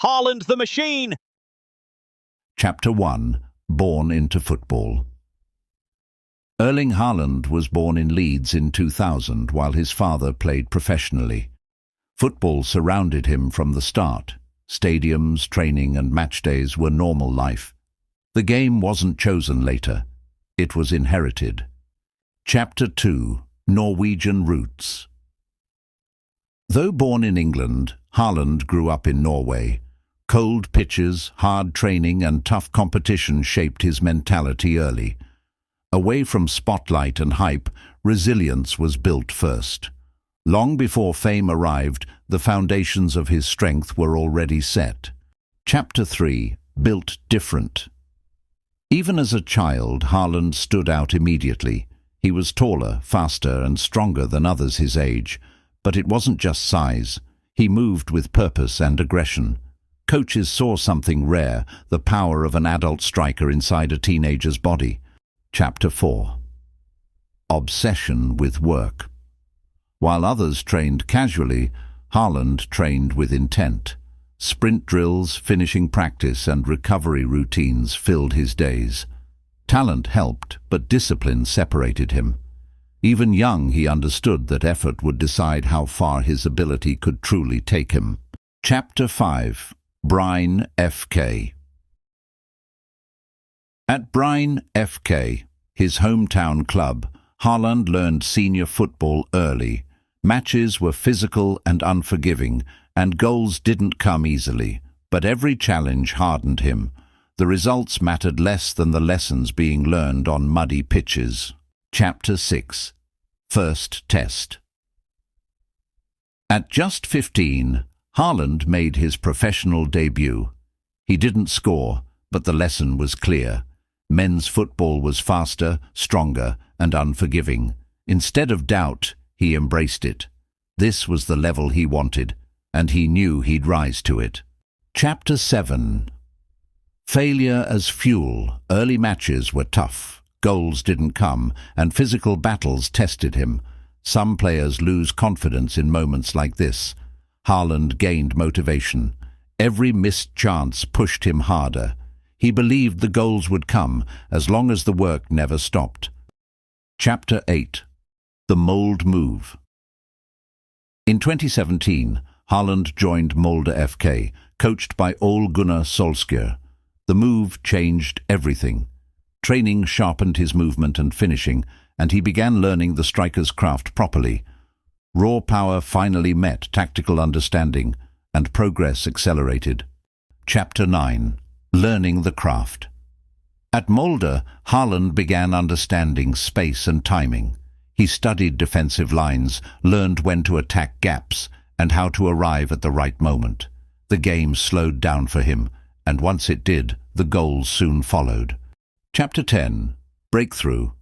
Haaland the machine! Chapter 1. Born into Football. Erling Haaland was born in Leeds in 2000 while his father played professionally. Football surrounded him from the start. Stadiums, training and match days were normal life. The game wasn't chosen later. It was inherited. Chapter 2. Norwegian Roots. Though born in England, Haaland grew up in Norway. Cold pitches, hard training and tough competition shaped his mentality early. Away from spotlight and hype, resilience was built first. Long before fame arrived, the foundations of his strength were already set. Chapter 3. Built different. Even as a child, Haaland stood out immediately. He was taller, faster and stronger than others his age. But it wasn't just size. He moved with purpose and aggression. Coaches saw something rare, the power of an adult striker inside a teenager's body. Chapter 4. Obsession with work. While others trained casually, Haaland trained with intent. Sprint drills, finishing practice and recovery routines filled his days. Talent helped, but discipline separated him. Even young, he understood that effort would decide how far his ability could truly take him. Chapter 5. Brygge FK. At Brygge FK, his hometown club, Haaland learned senior football early. Matches were physical and unforgiving, and goals didn't come easily. But every challenge hardened him. The results mattered less than the lessons being learned on muddy pitches. Chapter 6. First Test. At just 15, Haaland made his professional debut. He didn't score, but the lesson was clear. Men's football was faster, stronger, and unforgiving. Instead of doubt, he embraced it. This was the level he wanted, and he knew he'd rise to it. Chapter 7. Failure as fuel. Early matches were tough. Goals didn't come, and physical battles tested him. Some players lose confidence in moments like this. Haaland gained motivation. Every missed chance pushed him harder. He believed the goals would come, as long as the work never stopped. Chapter 8. The Molde move. In 2017, Haaland joined Molde FK, coached by Ole Gunnar Solskjaer. The move changed everything. Training sharpened his movement and finishing, and he began learning the striker's craft properly. Raw power finally met tactical understanding, and progress accelerated. Chapter 9. Learning the craft. At Molde, Haaland began understanding space and timing. He studied defensive lines, learned when to attack gaps, and how to arrive at the right moment. The game slowed down for him, and once it did, the goals soon followed. Chapter 10. Breakthrough.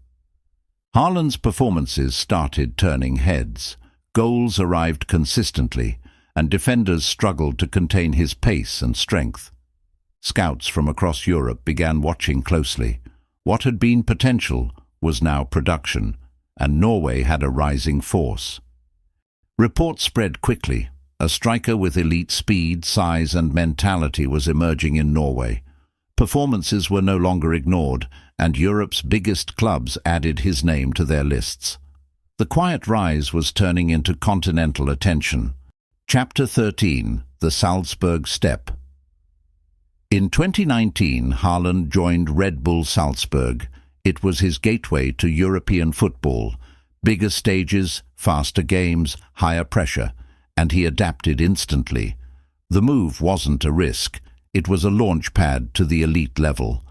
Haaland's performances started turning heads. Goals arrived consistently, and defenders struggled to contain his pace and strength. Scouts from across Europe began watching closely. What had been potential was now production, and Norway had a rising force. Reports spread quickly. A striker with elite speed, size and mentality was emerging in Norway. Performances were no longer ignored, and Europe's biggest clubs added his name to their lists. The quiet rise was turning into continental attention. Chapter 13. The Salzburg Step. In 2019, Haaland joined Red Bull Salzburg. It was his gateway to European football. Bigger stages, faster games, higher pressure, and he adapted instantly. The move wasn't a risk. It was a launch pad to the elite level.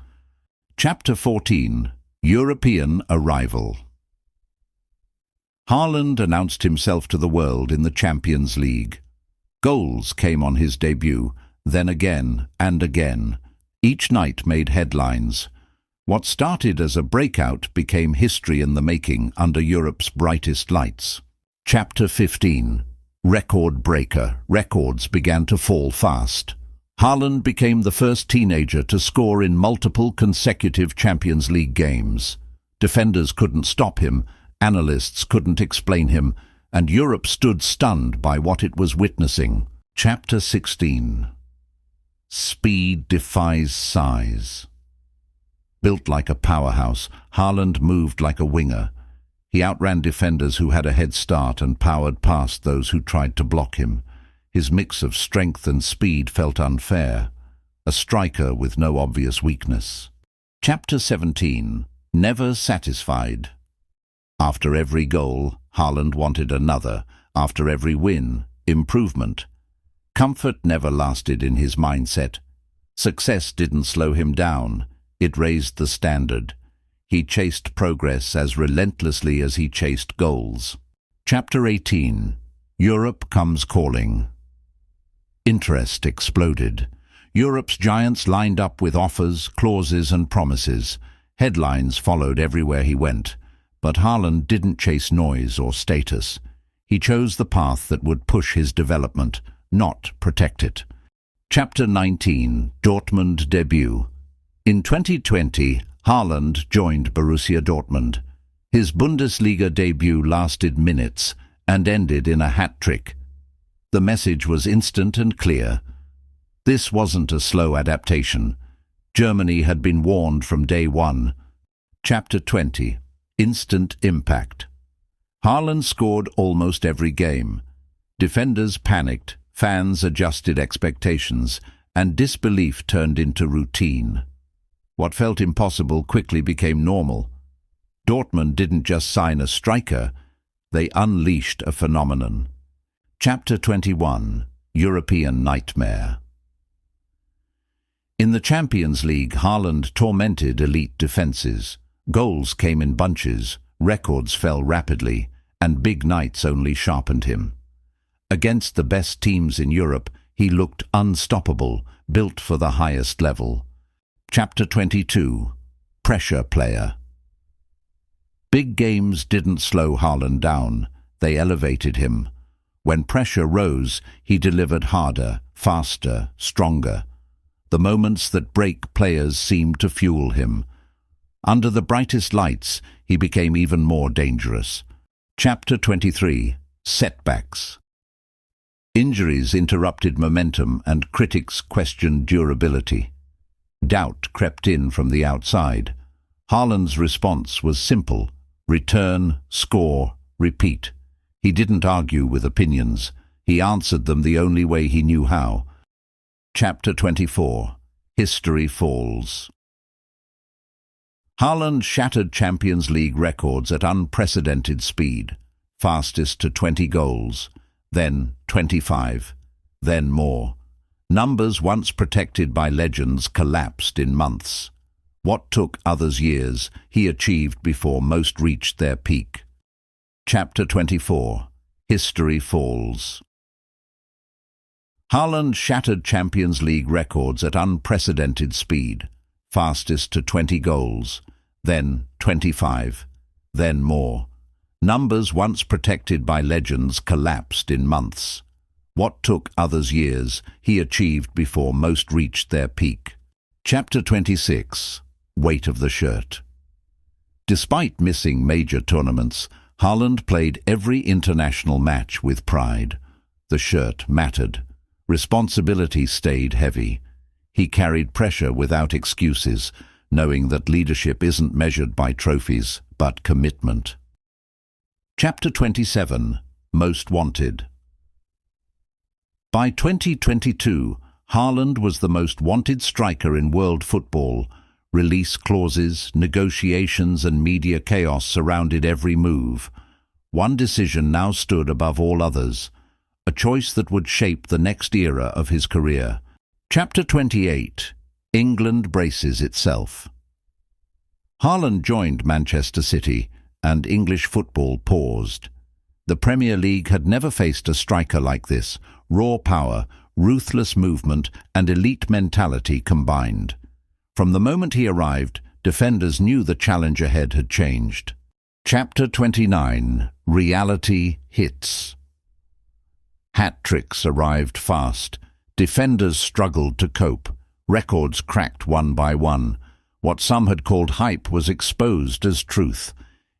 Chapter 14. European Arrival. Haaland announced himself to the world in the Champions League. Goals came on his debut, then again and again. Each night made headlines. What started as a breakout became history in the making under Europe's brightest lights. Chapter 15. Record breaker. Records began to fall fast. Haaland became the first teenager to score in multiple consecutive Champions League games. Defenders couldn't stop him, analysts couldn't explain him, and Europe stood stunned by what it was witnessing. Chapter 16. Speed defies size. Built like a powerhouse, Haaland moved like a winger. He outran defenders who had a head start and powered past those who tried to block him. His mix of strength and speed felt unfair. A striker with no obvious weakness. Chapter 17. Never satisfied. After every goal, Haaland wanted another. After every win, improvement. Comfort never lasted in his mindset. Success didn't slow him down. It raised the standard. He chased progress as relentlessly as he chased goals. Chapter 18. Europe comes calling. Interest exploded. Europe's giants lined up with offers, clauses and promises. Headlines followed everywhere he went. But Haaland didn't chase noise or status. He chose the path that would push his development, not protect it. Chapter 19. Dortmund debut. In 2020, Haaland joined Borussia Dortmund. His Bundesliga debut lasted minutes and ended in a hat-trick. The message was instant and clear. This wasn't a slow adaptation. Germany had been warned from day one. Chapter 20. Instant impact. Haaland scored almost every game. Defenders panicked, fans adjusted expectations, and disbelief turned into routine. What felt impossible quickly became normal. Dortmund didn't just sign a striker, they unleashed a phenomenon. Chapter 21. European nightmare. In the Champions League, Haaland tormented elite defences. Goals came in bunches, records fell rapidly, and big nights only sharpened him. Against the best teams in Europe, he looked unstoppable, built for the highest level. Chapter 22. Pressure player. Big games didn't slow Haaland down, they elevated him. When pressure rose, he delivered harder, faster, stronger. The moments that break players seemed to fuel him. Under the brightest lights, he became even more dangerous. Chapter 23. Setbacks. Injuries interrupted momentum and critics questioned durability. Doubt crept in from the outside. Haaland's response was simple: return, score, repeat. He didn't argue with opinions. He answered them the only way he knew how. Chapter 24. History falls. Haaland shattered Champions League records at unprecedented speed. Fastest to 20 goals, then 25, then more. Numbers once protected by legends collapsed in months. What took others years, he achieved before most reached their peak. Chapter 24. History falls. Haaland shattered Champions League records at unprecedented speed. Fastest to 20 goals, then 25, then more. Numbers once protected by legends collapsed in months. What took others years, he achieved before most reached their peak. Chapter 26. Weight of the shirt. Despite missing major tournaments, Haaland played every international match with pride. The shirt mattered. Responsibility stayed heavy. He carried pressure without excuses, knowing that leadership isn't measured by trophies, but commitment. Chapter 27. Most wanted. By 2022, Haaland was the most wanted striker in world football. Release clauses, negotiations and media chaos surrounded every move. One decision now stood above all others, a choice that would shape the next era of his career. Chapter 28. England braces itself. Haaland joined Manchester City, and English football paused. The Premier League had never faced a striker like this: raw power, ruthless movement, and elite mentality combined. From the moment he arrived, defenders knew the challenge ahead had changed. Chapter 29. Reality hits. Hat-tricks arrived fast. Defenders struggled to cope. Records cracked one by one. What some had called hype was exposed as truth.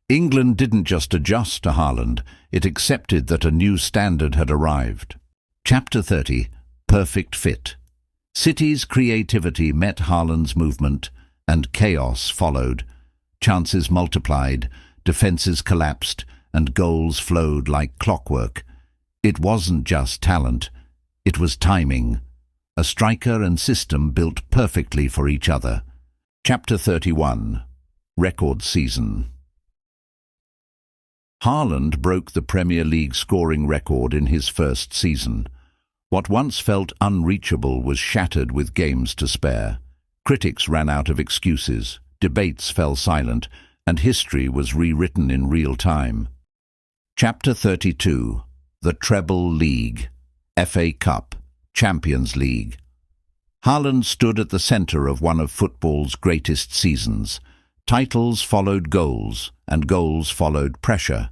England didn't just adjust to Haaland, it accepted that a new standard had arrived. Chapter 30. Perfect fit. City's creativity met Haaland's movement, and chaos followed. Chances multiplied, defences collapsed, and goals flowed like clockwork. It wasn't just talent, it was timing. A striker and system built perfectly for each other. Chapter 31. Record Season. Haaland broke the Premier League scoring record in his first season. What once felt unreachable was shattered with games to spare. Critics ran out of excuses, debates fell silent, and history was rewritten in real time. Chapter 32. The Treble League. FA Cup. Champions League. Haaland stood at the centre of one of football's greatest seasons. Titles followed goals, and goals followed pressure.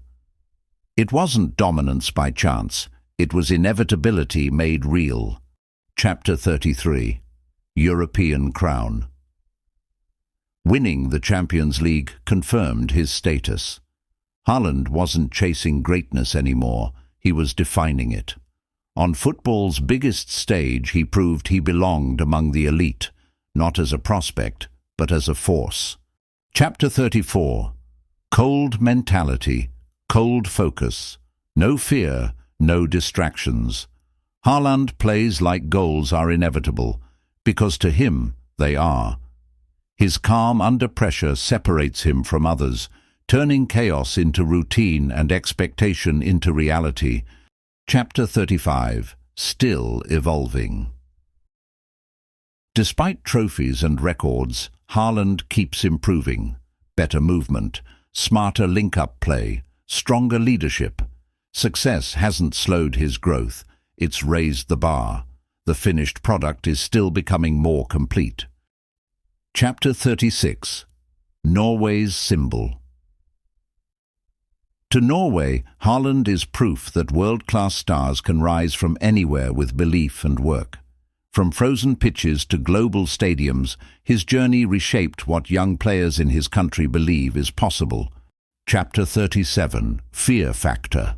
It wasn't dominance by chance, it was inevitability made real. Chapter 33. European Crown. Winning the Champions League confirmed his status. Haaland wasn't chasing greatness anymore, he was defining it. On football's biggest stage, he proved he belonged among the elite, not as a prospect, but as a force. Chapter 34. Cold mentality, cold focus, no fear, no distractions. Haaland plays like goals are inevitable, because to him they are. His calm under pressure separates him from others, turning chaos into routine and expectation into reality. Chapter 35. Still evolving. Despite trophies and records, Haaland keeps improving. Better movement, smarter link-up play, stronger leadership. Success hasn't slowed his growth, it's raised the bar. The finished product is still becoming more complete. Chapter 36. Norway's Symbol. To Norway, Haaland is proof that world-class stars can rise from anywhere with belief and work. From frozen pitches to global stadiums, his journey reshaped what young players in his country believe is possible. Chapter 37. Fear Factor.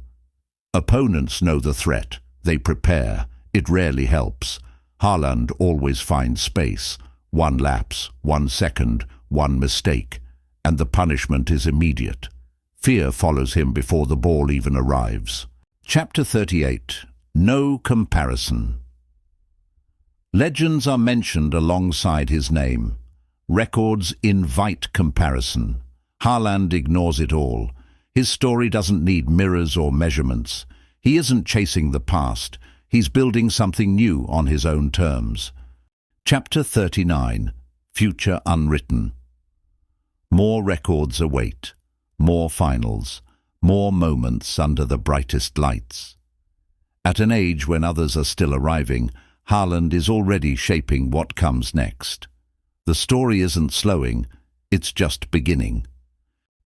Opponents know the threat. They prepare. It rarely helps. Haaland always finds space. One lapse, 1 second, one mistake, and the punishment is immediate. Fear follows him before the ball even arrives. Chapter 38. No comparison. Legends are mentioned alongside his name. Records invite comparison. Haaland ignores it all. His story doesn't need mirrors or measurements. He isn't chasing the past. He's building something new on his own terms. Chapter 39. Future Unwritten. More records await. More finals, more moments under the brightest lights. At an age when others are still arriving, Haaland is already shaping what comes next. The story isn't slowing, it's just beginning.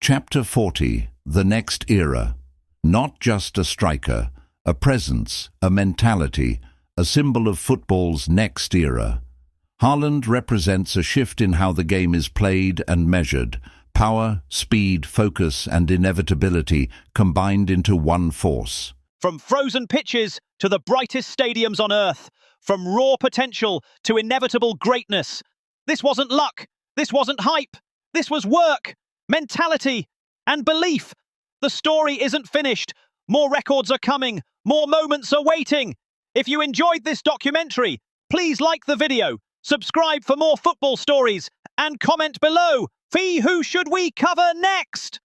Chapter 40. The Next Era. Not just a striker, a presence, a mentality, a symbol of football's next era. Haaland represents a shift in how the game is played and measured. Power, speed, focus, and inevitability combined into one force. From frozen pitches to the brightest stadiums on earth, from raw potential to inevitable greatness. This wasn't luck. This wasn't hype. This was work, mentality, and belief. The story isn't finished. More records are coming. More moments are waiting. If you enjoyed this documentary, please like the video, subscribe for more football stories, and comment below. Who should we cover next?